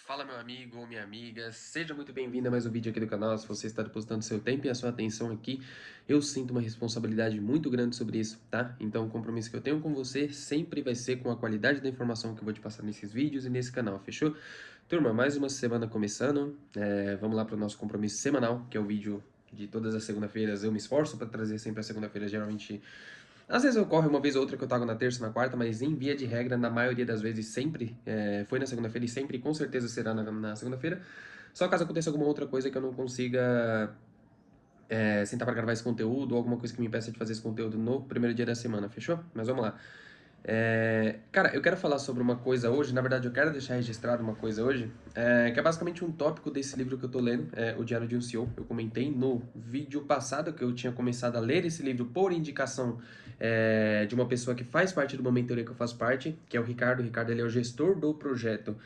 Fala meu amigo ou minha amiga, seja muito bem-vindo a mais um vídeo aqui do canal. Se você está depositando seu tempo e a sua atenção aqui, eu sinto uma responsabilidade muito grande sobre isso, tá? Então o compromisso que eu tenho com você sempre vai ser com a qualidade da informação que eu vou te passar nesses vídeos e nesse canal, fechou? Turma, mais uma semana começando, vamos lá para o nosso compromisso semanal, que é o vídeo de todas as segunda-feiras. Eu me esforço para trazer sempre a segunda-feira, geralmente às vezes ocorre uma vez ou outra que eu trago na terça, na quarta, mas em via de regra, na maioria das vezes, sempre foi na segunda-feira e sempre com certeza será na segunda-feira. Só caso aconteça alguma outra coisa que eu não consiga sentar para gravar esse conteúdo ou alguma coisa que me impeça de fazer esse conteúdo no primeiro dia da semana, fechou? Mas vamos lá. Cara, eu quero falar sobre uma coisa hoje, na verdade eu quero deixar registrado uma coisa hoje, que é basicamente um tópico desse livro que eu tô lendo, O Diário de um CEO. Eu comentei no vídeo passado que eu tinha começado a ler esse livro por indicação de uma pessoa que faz parte de uma mentoria que eu faço parte, que é o Ricardo. O Ricardo, ele é o gestor do projeto,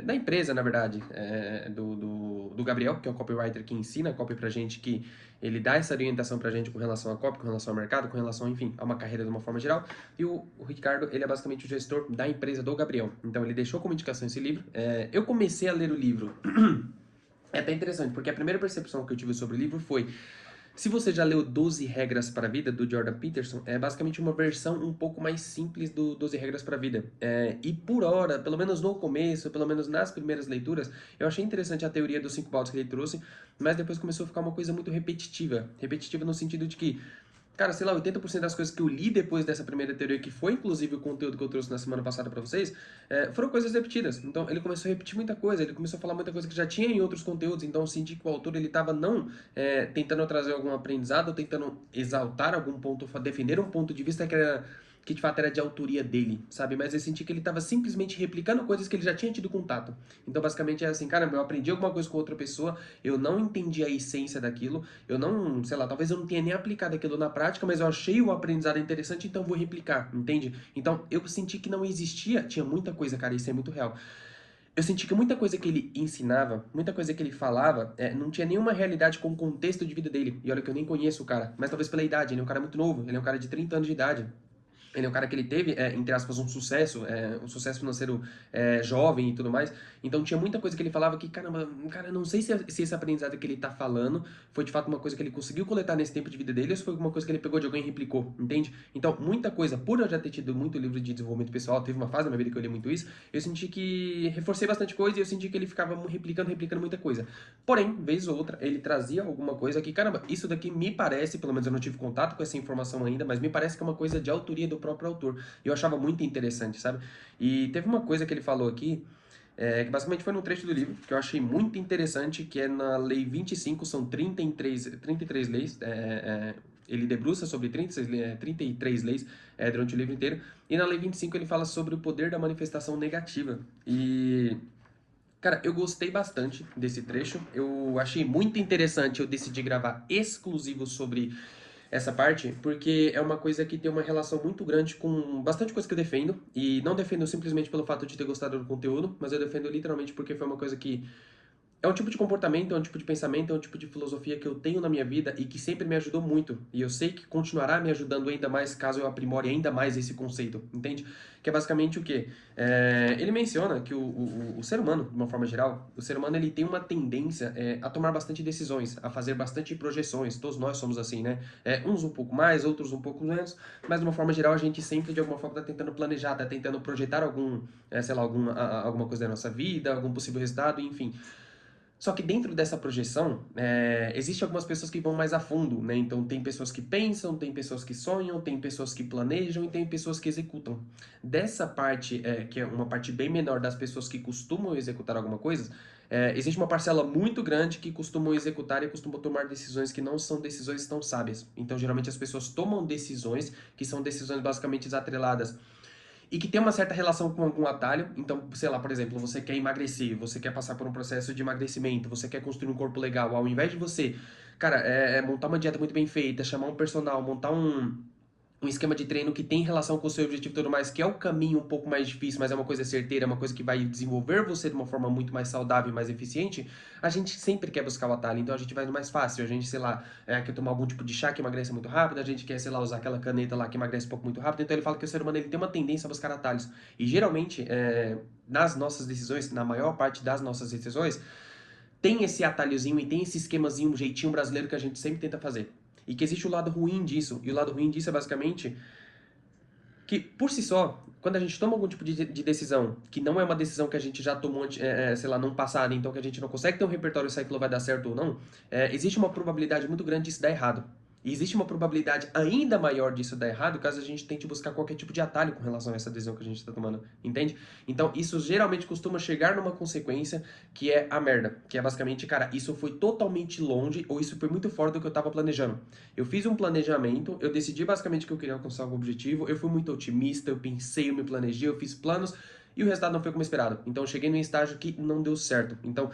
da empresa, na verdade, do Gabriel, que é o copywriter que ensina a copy pra gente, que ele dá essa orientação pra gente com relação a copy, com relação ao mercado, com relação, enfim, a uma carreira de uma forma geral. E o Ricardo, ele é basicamente o gestor da empresa do Gabriel. Então, ele deixou como indicação esse livro. Eu comecei a ler o livro. É até interessante, porque a primeira percepção que eu tive sobre o livro foi: se você já leu 12 Regras para a Vida, do Jordan Peterson, é basicamente uma versão um pouco mais simples do 12 Regras para a Vida. E por hora, pelo menos no começo, pelo menos nas primeiras leituras, eu achei interessante a teoria dos 5 baldes que ele trouxe, mas depois começou a ficar uma coisa muito repetitiva. Repetitiva no sentido de que, cara, sei lá, 80% das coisas que eu li depois dessa primeira teoria, que foi inclusive o conteúdo que eu trouxe na semana passada pra vocês, foram coisas repetidas. Então ele começou a repetir muita coisa, ele começou a falar muita coisa que já tinha em outros conteúdos. Então eu senti que o autor ele tava não tentando trazer algum aprendizado, ou tentando exaltar algum ponto, defender um ponto de vista que de fato era de autoria dele, sabe? Mas eu senti que ele estava simplesmente replicando coisas que ele já tinha tido contato. Então basicamente é assim, cara, eu aprendi alguma coisa com outra pessoa, eu não entendi a essência daquilo, eu não, sei lá, talvez eu não tenha nem aplicado aquilo na prática, mas eu achei o aprendizado interessante, então vou replicar, entende? Então eu senti que não existia, tinha muita coisa, cara, isso é muito real. Eu senti que muita coisa que ele ensinava, muita coisa que ele falava, não tinha nenhuma realidade com o contexto de vida dele. E olha que eu nem conheço o cara, mas talvez pela idade, ele é um cara muito novo, ele é um cara de 30 anos de idade. Ele é um cara que ele teve, entre aspas, um sucesso financeiro jovem e tudo mais. Então tinha muita coisa que ele falava que, caramba, cara, não sei se esse aprendizado que ele tá falando foi de fato uma coisa que ele conseguiu coletar nesse tempo de vida dele ou se foi alguma coisa que ele pegou de alguém e replicou, entende? Então, muita coisa, por eu já ter tido muito livro de desenvolvimento pessoal, teve uma fase na minha vida que eu li muito isso, eu senti que reforcei bastante coisa e eu senti que ele ficava replicando muita coisa. Porém, vez ou outra, ele trazia alguma coisa que, caramba, isso daqui me parece, pelo menos eu não tive contato com essa informação ainda, mas me parece que é uma coisa de autoria do próprio autor. E eu achava muito interessante, sabe? E teve uma coisa que ele falou aqui, que basicamente foi num trecho do livro, que eu achei muito interessante, que é na Lei 25, são 33 leis, ele debruça sobre 33 leis durante o livro inteiro, e na Lei 25 ele fala sobre o poder da manifestação negativa. E cara, eu gostei bastante desse trecho. Eu achei muito interessante eu decidi gravar exclusivo sobre essa parte, porque é uma coisa que tem uma relação muito grande com bastante coisa que eu defendo. E não defendo simplesmente pelo fato de ter gostado do conteúdo, mas eu defendo literalmente porque foi uma coisa que é um tipo de comportamento, é um tipo de pensamento, é um tipo de filosofia que eu tenho na minha vida e que sempre me ajudou muito. E eu sei que continuará me ajudando ainda mais caso eu aprimore ainda mais esse conceito, entende? Que é basicamente o quê? Ele menciona que o ser humano, de uma forma geral, o ser humano ele tem uma tendência a tomar bastante decisões, a fazer bastante projeções. Todos nós somos assim, né? Uns um pouco mais, outros um pouco menos, mas de uma forma geral a gente sempre de alguma forma está tentando planejar, está tentando projetar sei lá, alguma coisa da nossa vida, algum possível resultado, enfim. Só que dentro dessa projeção, existem algumas pessoas que vão mais a fundo, né? Então tem pessoas que pensam, tem pessoas que sonham, tem pessoas que planejam e tem pessoas que executam. Dessa parte, que é uma parte bem menor das pessoas que costumam executar alguma coisa, existe uma parcela muito grande que costumam executar e costumam tomar decisões que não são decisões tão sábias. Então geralmente as pessoas tomam decisões que são decisões basicamente atreladas e que tem uma certa relação com algum atalho. Então, sei lá, por exemplo, você quer emagrecer, você quer passar por um processo de emagrecimento, você quer construir um corpo legal, ao invés de você, cara, montar uma dieta muito bem feita, chamar um personal, montar um esquema de treino que tem relação com o seu objetivo e tudo mais, que é o caminho um pouco mais difícil, mas é uma coisa certeira, é uma coisa que vai desenvolver você de uma forma muito mais saudável e mais eficiente, a gente sempre quer buscar o atalho, então a gente vai no mais fácil, a gente, sei lá, quer tomar algum tipo de chá que emagrece muito rápido, a gente quer, sei lá, usar aquela caneta lá que emagrece um pouco muito rápido, então ele fala que o ser humano ele tem uma tendência a buscar atalhos, e geralmente, nas nossas decisões, na maior parte das nossas decisões, tem esse atalhozinho e tem esse esquemazinho, um jeitinho brasileiro que a gente sempre tenta fazer. E que existe o lado ruim disso. E o lado ruim disso é basicamente que, por si só, quando a gente toma algum tipo de decisão, que não é uma decisão que a gente já tomou, sei lá, num passado, então que a gente não consegue ter um repertório se aquilo vai dar certo ou não, existe uma probabilidade muito grande disso dar errado. E existe uma probabilidade ainda maior disso dar errado caso a gente tente buscar qualquer tipo de atalho com relação a essa decisão que a gente está tomando, entende? Então, isso geralmente costuma chegar numa consequência que é a merda. Que é basicamente, cara, isso foi totalmente longe ou isso foi muito fora do que eu estava planejando. Eu fiz um planejamento, eu decidi basicamente que eu queria alcançar algum objetivo, eu fui muito otimista, eu pensei, eu me planejei, eu fiz planos e o resultado não foi como esperado. Então, eu cheguei num estágio que não deu certo. Então,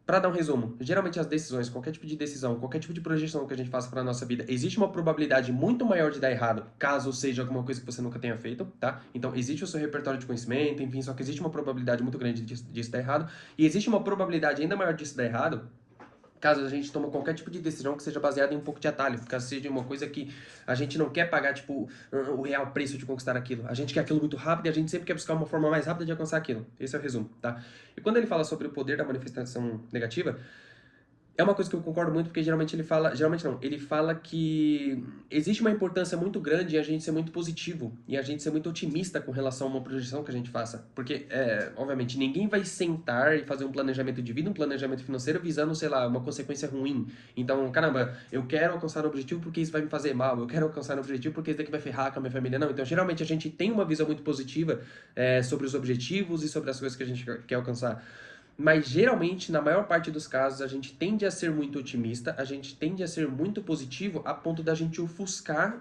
para dar um resumo, geralmente as decisões, qualquer tipo de decisão, qualquer tipo de projeção que a gente faça para nossa vida, existe uma probabilidade muito maior de dar errado, caso seja alguma coisa que você nunca tenha feito, tá? Então, existe o seu repertório de conhecimento, enfim, só que existe uma probabilidade muito grande disso dar errado, e existe uma probabilidade ainda maior disso dar errado, caso a gente tome qualquer tipo de decisão que seja baseada em um pouco de atalho, caso seja uma coisa que a gente não quer pagar, tipo, o real preço de conquistar aquilo. A gente quer aquilo muito rápido e a gente sempre quer buscar uma forma mais rápida de alcançar aquilo. Esse é o resumo, tá? E quando ele fala sobre o poder da manifestação negativa, é uma coisa que eu concordo muito, porque geralmente ele fala. Geralmente não, ele fala que existe uma importância muito grande em a gente ser muito positivo e a gente ser muito otimista com relação a uma projeção que a gente faça. Porque, obviamente, ninguém vai sentar e fazer um planejamento de vida, um planejamento financeiro visando, sei lá, uma consequência ruim. Então, caramba, eu quero alcançar o objetivo porque isso vai me fazer mal, eu quero alcançar o objetivo porque isso daqui vai ferrar com a minha família. Não, então geralmente a gente tem uma visão muito positiva sobre os objetivos e sobre as coisas que a gente quer alcançar. Mas geralmente, na maior parte dos casos, a gente tende a ser muito otimista, a gente tende a ser muito positivo a ponto da gente ofuscar,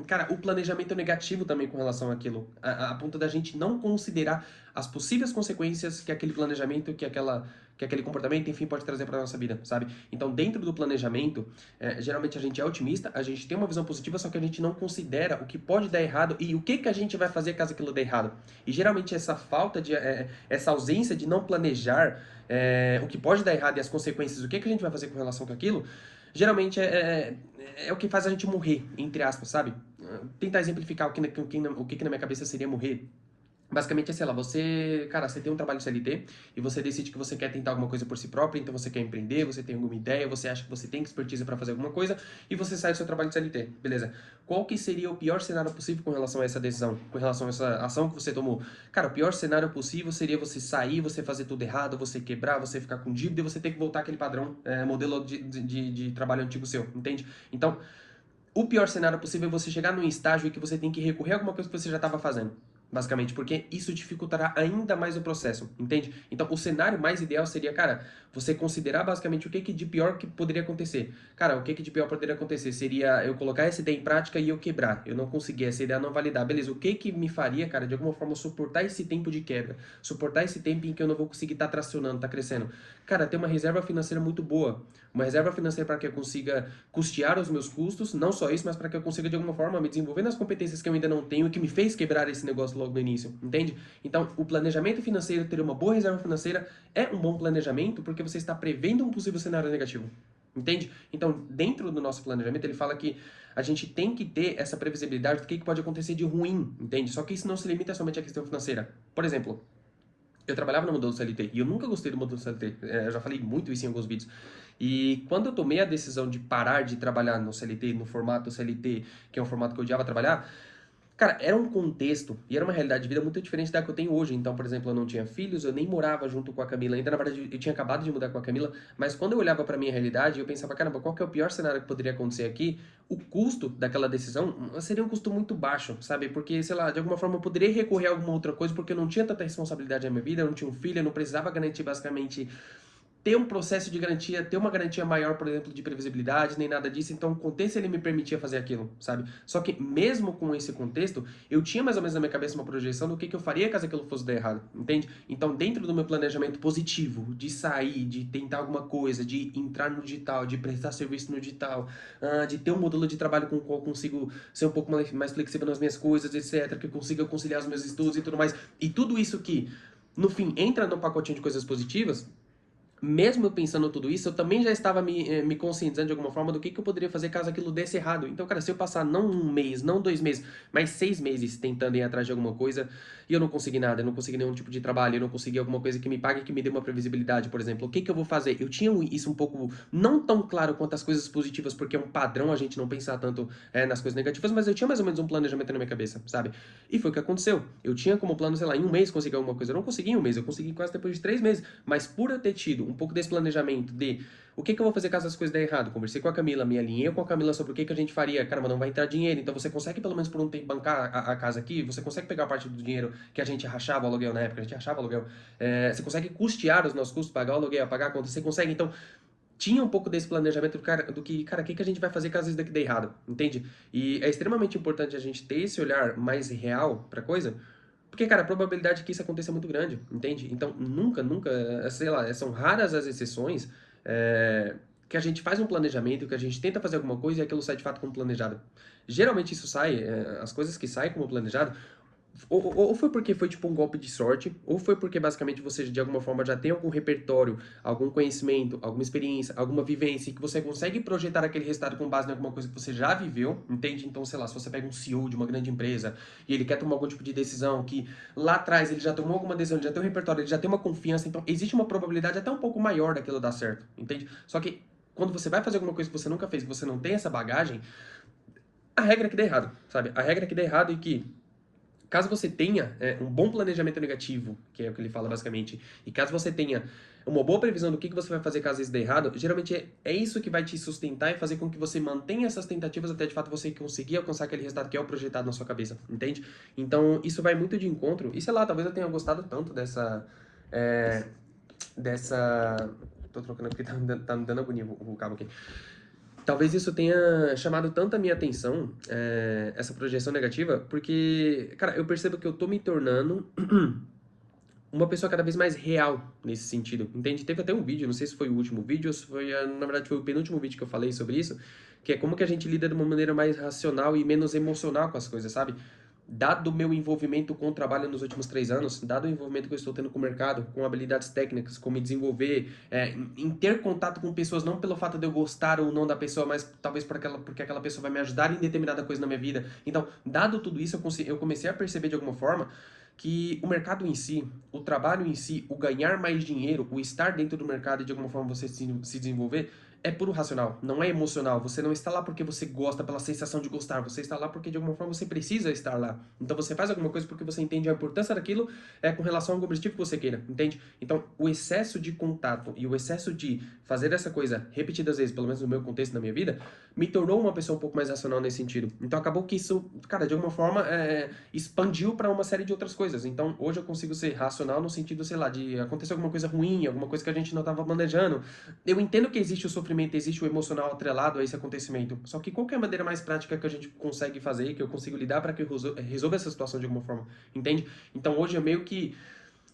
cara, o planejamento negativo também com relação àquilo, a ponto da gente não considerar as possíveis consequências que aquele planejamento, que aquele comportamento, enfim, pode trazer para nossa vida, sabe? Então, dentro do planejamento, geralmente a gente é otimista, a gente tem uma visão positiva, só que a gente não considera o que pode dar errado e o que que a gente vai fazer caso aquilo dê errado. E geralmente essa falta de, essa ausência de não planejar o que pode dar errado e as consequências, o que que a gente vai fazer com relação com aquilo, geralmente é o que faz a gente morrer, entre aspas, sabe? Tentar exemplificar o que na minha cabeça seria morrer. Basicamente é, sei lá, cara, você tem um trabalho CLT e você decide que você quer tentar alguma coisa por si próprio, então você quer empreender, você tem alguma ideia, você acha que você tem expertise para fazer alguma coisa e você sai do seu trabalho de CLT, beleza? Qual que seria o pior cenário possível com relação a essa decisão, com relação a essa ação que você tomou? Cara, o pior cenário possível seria você sair, você fazer tudo errado, você quebrar, você ficar com dívida e você ter que voltar àquele padrão, modelo de trabalho antigo seu, entende? Então, o pior cenário possível é você chegar num estágio em que você tem que recorrer a alguma coisa que você já estava fazendo. Basicamente, porque isso dificultará ainda mais o processo, entende? Então, o cenário mais ideal seria, cara, você considerar basicamente o que de pior que poderia acontecer. Cara, o que de pior poderia acontecer seria eu colocar essa ideia em prática e eu quebrar. Eu não conseguir, essa ideia não validar. Beleza, o que me faria, cara, de alguma forma suportar esse tempo de quebra? Suportar esse tempo em que eu não vou conseguir estar tracionando, tá crescendo? Cara, ter uma reserva financeira muito boa. Uma reserva financeira para que eu consiga custear os meus custos, não só isso, mas para que eu consiga de alguma forma me desenvolver nas competências que eu ainda não tenho e que me fez quebrar esse negócio logo no início, entende? Então, o planejamento financeiro, ter uma boa reserva financeira é um bom planejamento porque você está prevendo um possível cenário negativo, entende? Então, dentro do nosso planejamento, ele fala que a gente tem que ter essa previsibilidade do que pode acontecer de ruim, entende? Só que isso não se limita somente à questão financeira. Por exemplo, eu trabalhava no modelo CLT e eu nunca gostei do modelo CLT. Eu já falei muito isso em alguns vídeos. E quando eu tomei a decisão de parar de trabalhar no CLT, no formato CLT, que é um formato que eu odiava trabalhar, cara, era um contexto e era uma realidade de vida muito diferente da que eu tenho hoje. Então, por exemplo, eu não tinha filhos, eu nem morava junto com a Camila. Ainda, na verdade, eu tinha acabado de mudar com a Camila. Mas quando eu olhava pra minha realidade, eu pensava, caramba, qual que é o pior cenário que poderia acontecer aqui? O custo daquela decisão seria um custo muito baixo, sabe? Porque, sei lá, de alguma forma eu poderia recorrer a alguma outra coisa porque eu não tinha tanta responsabilidade na minha vida, eu não tinha um filho, eu não precisava garantir basicamente ter um processo de garantia, ter uma garantia maior, por exemplo, de previsibilidade, nem nada disso. Então, o contexto, ele me permitia fazer aquilo, sabe? Só que, mesmo com esse contexto, eu tinha mais ou menos na minha cabeça uma projeção do que eu faria caso aquilo fosse dar errado, entende? Então, dentro do meu planejamento positivo, de sair, de tentar alguma coisa, de entrar no digital, de prestar serviço no digital, de ter um modelo de trabalho com o qual eu consigo ser um pouco mais flexível nas minhas coisas, etc., que eu consiga conciliar os meus estudos e tudo mais, e tudo isso que, no fim, entra no pacotinho de coisas positivas. Mesmo eu pensando tudo isso, eu também já estava me conscientizando de alguma forma do que eu poderia fazer caso aquilo desse errado. Então, cara, se eu passar não um mês, não 2 meses, mas 6 meses tentando ir atrás de alguma coisa e eu não consegui nada, eu não consegui nenhum tipo de trabalho, eu não consegui alguma coisa que me pague, que me dê uma previsibilidade, por exemplo, o que eu vou fazer? Eu tinha isso um pouco, não tão claro quanto as coisas positivas, porque é um padrão a gente não pensar tanto nas coisas negativas, mas eu tinha mais ou menos um planejamento na minha cabeça, sabe? E foi o que aconteceu. Eu tinha como plano, sei lá, em um mês conseguir alguma coisa. Eu não consegui em um mês, eu consegui quase depois de 3 meses. Mas por eu ter tido um pouco desse planejamento de o que eu vou fazer caso as coisas derem errado, conversei com a Camila, me alinhei com a Camila sobre o que a gente faria. Caramba, não vai entrar dinheiro, então você consegue pelo menos por um tempo bancar a casa aqui, você consegue pegar parte do dinheiro que a gente rachava o aluguel na época, a gente rachava o aluguel, você consegue custear os nossos custos, pagar o aluguel, pagar a conta, você consegue, então tinha um pouco desse planejamento do que, cara, o que a gente vai fazer caso isso daqui dê errado, entende? E é extremamente importante a gente ter esse olhar mais real pra coisa, porque, cara, a probabilidade que isso aconteça é muito grande, entende? Então, nunca, sei lá, são raras as exceções que a gente faz um planejamento, que a gente tenta fazer alguma coisa e aquilo sai de fato como planejado. Geralmente isso sai, as coisas que saem como planejado, ou foi porque foi tipo um golpe de sorte, ou foi porque basicamente você de alguma forma já tem algum repertório, algum conhecimento, alguma experiência, alguma vivência, que você consegue projetar aquele resultado com base em alguma coisa que você já viveu, entende? Então, sei lá, se você pega um CEO de uma grande empresa e ele quer tomar algum tipo de decisão que lá atrás ele já tomou alguma decisão, ele já tem um repertório, ele já tem uma confiança, então existe uma probabilidade até um pouco maior daquilo dar certo, entende? Só que quando você vai fazer alguma coisa que você nunca fez, que você não tem essa bagagem, a regra é que dá errado, sabe? A regra é que dá errado e que caso você tenha um bom planejamento negativo, que é o que ele fala basicamente, e caso você tenha uma boa previsão do que você vai fazer caso isso dê errado, geralmente é isso que vai te sustentar e fazer com que você mantenha essas tentativas até de fato você conseguir alcançar aquele resultado que é o projetado na sua cabeça, entende? Então isso vai muito de encontro, e sei lá, talvez eu tenha gostado tanto é, dessa... Tô trocando aqui, tá me dando agonia o cabo aqui. Talvez isso tenha chamado tanto a minha atenção, essa projeção negativa, porque, cara, eu percebo que eu tô me tornando uma pessoa cada vez mais real nesse sentido, entende? Teve até um vídeo, não sei se foi o último vídeo ou se foi, na verdade, foi o penúltimo vídeo que eu falei sobre isso, que é como que a gente lida de uma maneira mais racional e menos emocional com as coisas, sabe? Dado o meu envolvimento com o trabalho nos últimos 3 anos, dado o envolvimento que eu estou tendo com o mercado, com habilidades técnicas, com me desenvolver, em ter contato com pessoas, não pelo fato de eu gostar ou não da pessoa, mas talvez porque aquela pessoa vai me ajudar em determinada coisa na minha vida. Então, dado tudo isso, eu comecei a perceber de alguma forma que o mercado em si, o trabalho em si, o ganhar mais dinheiro, o estar dentro do mercado e de alguma forma você se desenvolver, é puro racional, não é emocional. Você não está lá porque você gosta, pela sensação de gostar, você está lá porque de alguma forma você precisa estar lá. Então você faz alguma coisa porque você entende a importância daquilo com relação ao objetivo que você queira, entende? Então o excesso de contato e o excesso de fazer essa coisa repetidas vezes, pelo menos no meu contexto, na minha vida, me tornou uma pessoa um pouco mais racional nesse sentido. Então acabou que isso, cara, de alguma forma expandiu para uma série de outras coisas. Então hoje eu consigo ser racional no sentido, sei lá, de acontecer alguma coisa ruim, alguma coisa que a gente não estava planejando. Eu entendo que existe o sofrimento, existe o emocional atrelado a esse acontecimento. Só que qual que é a maneira mais prática que a gente consegue fazer, que eu consigo lidar para que eu resolva essa situação de alguma forma, entende? Então hoje é meio que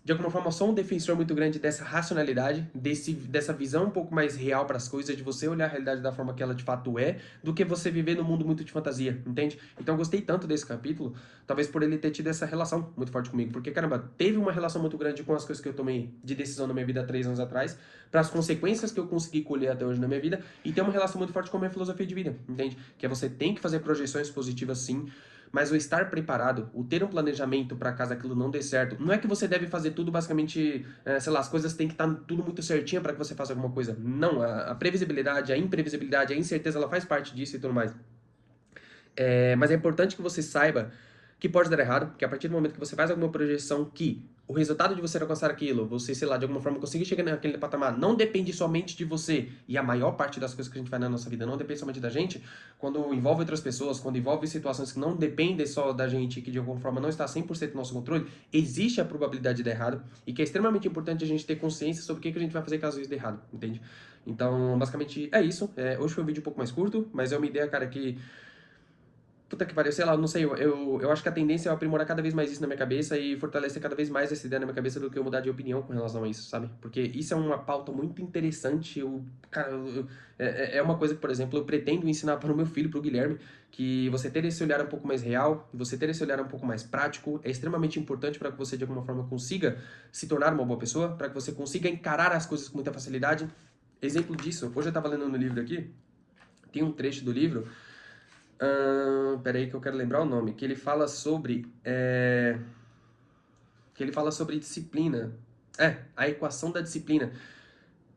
de alguma forma, sou um defensor muito grande dessa racionalidade, dessa visão um pouco mais real para as coisas, de você olhar a realidade da forma que ela de fato é, do que você viver num mundo muito de fantasia, entende? Então eu gostei tanto desse capítulo, talvez por ele ter tido essa relação muito forte comigo, porque, caramba, teve uma relação muito grande com as coisas que eu tomei de decisão na minha vida há 3 anos atrás, para as consequências que eu consegui colher até hoje na minha vida, e tem uma relação muito forte com a minha filosofia de vida, entende? Que é você tem que fazer projeções positivas sim, mas o estar preparado, o ter um planejamento para caso aquilo não dê certo, não é que você deve fazer tudo basicamente, sei lá, as coisas têm que estar tudo muito certinho para que você faça alguma coisa. Não, a previsibilidade, a imprevisibilidade, a incerteza, ela faz parte disso e tudo mais. Mas é importante que você saiba que pode dar errado, que a partir do momento que você faz alguma projeção que o resultado de você alcançar aquilo, você, sei lá, de alguma forma conseguir chegar naquele patamar, não depende somente de você, e a maior parte das coisas que a gente faz na nossa vida não depende somente da gente, quando envolve outras pessoas, quando envolve situações que não dependem só da gente, que de alguma forma não está 100% no nosso controle, existe a probabilidade de dar errado, e que é extremamente importante a gente ter consciência sobre o que a gente vai fazer caso isso dê errado, entende? Então, basicamente, é isso. Hoje foi um vídeo um pouco mais curto, mas é uma ideia, cara, que puta que pariu, sei lá, não sei, eu acho que a tendência é eu aprimorar cada vez mais isso na minha cabeça e fortalecer cada vez mais essa ideia na minha cabeça do que eu mudar de opinião com relação a isso, sabe? Porque isso é uma pauta muito interessante, cara, é uma coisa que, por exemplo, eu pretendo ensinar para o meu filho, para o Guilherme, que você ter esse olhar um pouco mais real, você ter esse olhar um pouco mais prático, é extremamente importante para que você, de alguma forma, consiga se tornar uma boa pessoa, para que você consiga encarar as coisas com muita facilidade. Exemplo disso, hoje eu estava lendo no livro aqui, tem um trecho do livro. Peraí que eu quero lembrar o nome. Que ele fala sobre... que ele fala sobre disciplina. A equação da disciplina.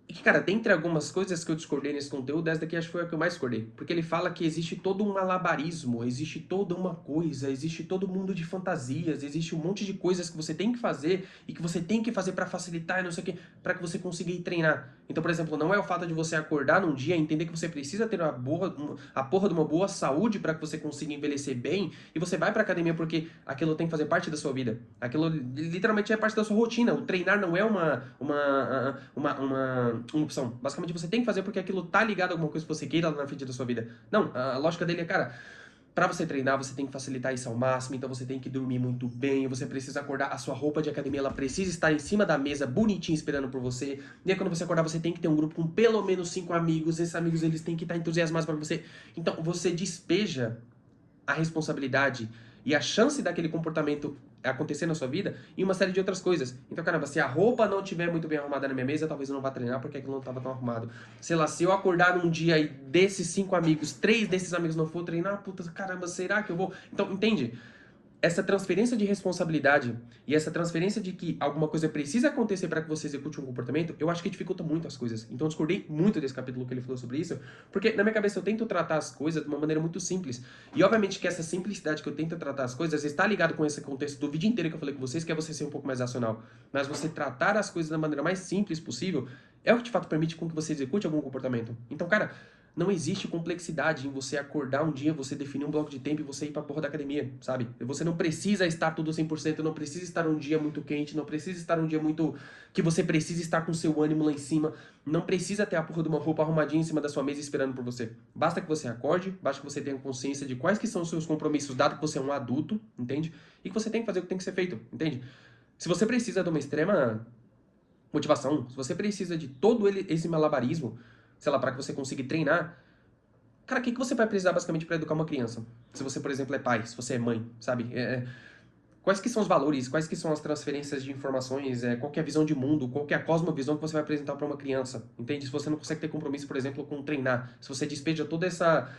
E que, cara, dentre algumas coisas que eu discordei nesse conteúdo, essa daqui acho que foi a que eu mais discordei. Porque ele fala que existe todo um malabarismo, existe toda uma coisa, existe todo um mundo de fantasias, existe um monte de coisas que você tem que fazer e que você tem que fazer pra facilitar e não sei o que, pra que você consiga ir treinar. Então, por exemplo, não é o fato de você acordar num dia e entender que você precisa ter a porra de uma boa saúde pra que você consiga envelhecer bem e você vai pra academia porque aquilo tem que fazer parte da sua vida. Aquilo literalmente é parte da sua rotina. O treinar não é uma opção. Basicamente você tem que fazer porque aquilo tá ligado a alguma coisa que você queira lá na frente da sua vida. Não, a lógica dele é, cara, pra você treinar, você tem que facilitar isso ao máximo, então você tem que dormir muito bem, você precisa acordar, a sua roupa de academia, ela precisa estar em cima da mesa, bonitinha, esperando por você. E aí quando você acordar, você tem que ter um grupo com pelo menos 5 amigos, esses amigos, eles têm que estar entusiasmados pra você. Então, você despeja a responsabilidade e a chance daquele comportamento acontecer na sua vida e uma série de outras coisas. Então, caramba, se a roupa não estiver muito bem arrumada na minha mesa, talvez eu não vá treinar porque aquilo não estava tão arrumado. Sei lá, se eu acordar num dia e desses 5 amigos, 3 desses amigos não for treinar, puta, caramba, será que eu vou? Então, entende? Essa transferência de responsabilidade e essa transferência de que alguma coisa precisa acontecer para que você execute um comportamento, eu acho que dificulta muito as coisas. Então eu discordei muito desse capítulo que ele falou sobre isso, porque na minha cabeça eu tento tratar as coisas de uma maneira muito simples. E obviamente que essa simplicidade que eu tento tratar as coisas está ligado com esse contexto do vídeo inteiro que eu falei com vocês, que é você ser um pouco mais racional. Mas você tratar as coisas da maneira mais simples possível é o que de fato permite com que você execute algum comportamento. Então, cara, não existe complexidade em você acordar um dia, você definir um bloco de tempo e você ir pra porra da academia, sabe? Você não precisa estar tudo 100%, não precisa estar um dia muito quente, não precisa estar um dia muito... que você precisa estar com seu ânimo lá em cima, não precisa ter a porra de uma roupa arrumadinha em cima da sua mesa esperando por você. Basta que você acorde, basta que você tenha consciência de quais que são os seus compromissos, dado que você é um adulto, entende? E que você tem que fazer o que tem que ser feito, entende? Se você precisa de uma extrema motivação, se você precisa de todo esse malabarismo, sei lá, para que você consiga treinar, cara, o que você vai precisar basicamente para educar uma criança? Se você, por exemplo, é pai, se você é mãe, sabe? Quais que são os valores, quais que são as transferências de informações, qual que é a visão de mundo, qual que é a cosmovisão que você vai apresentar para uma criança, entende? Se você não consegue ter compromisso, por exemplo, com treinar, se você despeja toda essa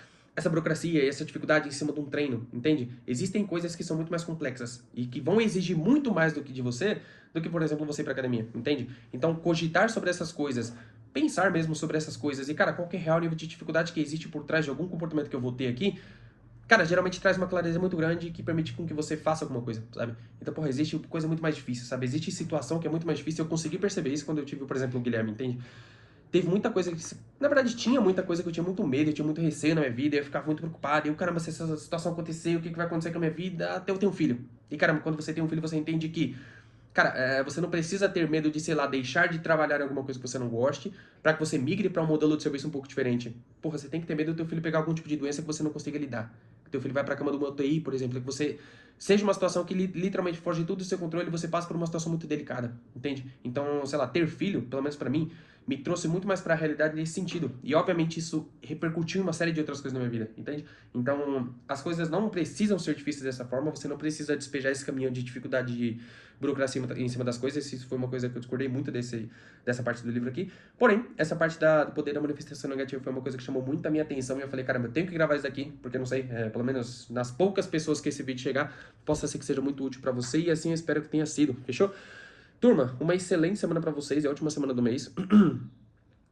burocracia e essa dificuldade em cima de um treino, entende? Existem coisas que são muito mais complexas e que vão exigir muito mais do que de você, do que, por exemplo, você ir pra academia, entende? Então, cogitar sobre essas coisas, pensar mesmo sobre essas coisas e, cara, qual que é o real nível de dificuldade que existe por trás de algum comportamento que eu vou ter aqui, cara, geralmente traz uma clareza muito grande que permite com que você faça alguma coisa, sabe? Então, porra, existe coisa muito mais difícil, sabe? Existe situação que é muito mais difícil. Eu consegui perceber isso quando eu tive, por exemplo, o Guilherme, entende? Teve muita coisa que... Na verdade, tinha muita coisa que eu tinha muito medo, eu tinha muito receio na minha vida, eu ficava muito preocupado. E eu, caramba, se essa situação acontecer, o que vai acontecer com a minha vida até eu ter um filho? E, caramba, quando você tem um filho, você entende que, cara, você não precisa ter medo de, sei lá, deixar de trabalhar em alguma coisa que você não goste, pra que você migre pra um modelo de serviço um pouco diferente. Porra, você tem que ter medo do teu filho pegar algum tipo de doença que você não consiga lidar. Que teu filho vai pra cama do UTI, por exemplo, que você... Seja uma situação que literalmente foge de tudo do seu controle e você passa por uma situação muito delicada, entende? Então, sei lá, ter filho, pelo menos pra mim, me trouxe muito mais pra realidade nesse sentido. E, obviamente, isso repercutiu em uma série de outras coisas na minha vida, entende? Então, as coisas não precisam ser difíceis dessa forma, você não precisa despejar esse caminhão de dificuldade de burocracia em cima das coisas. Isso foi uma coisa que eu discordei muito dessa parte do livro aqui. Porém, essa parte do poder da manifestação negativa foi uma coisa que chamou muito a minha atenção e eu falei, caramba, eu tenho que gravar isso daqui, porque eu não sei, pelo menos nas poucas pessoas que esse vídeo chegar, possa ser que seja muito útil pra você e assim eu espero que tenha sido, fechou? Turma, uma excelente semana pra vocês, é a última semana do mês.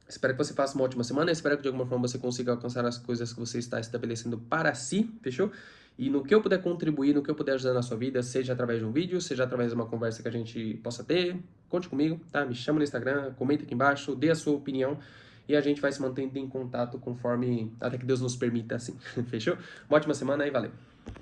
Espero que você faça uma ótima semana, espero que de alguma forma você consiga alcançar as coisas que você está estabelecendo para si, fechou? E no que eu puder contribuir, no que eu puder ajudar na sua vida, seja através de um vídeo, seja através de uma conversa que a gente possa ter, conte comigo, tá? Me chama no Instagram, comenta aqui embaixo, dê a sua opinião e a gente vai se mantendo em contato conforme até que Deus nos permita assim. Fechou? Uma ótima semana aí, valeu!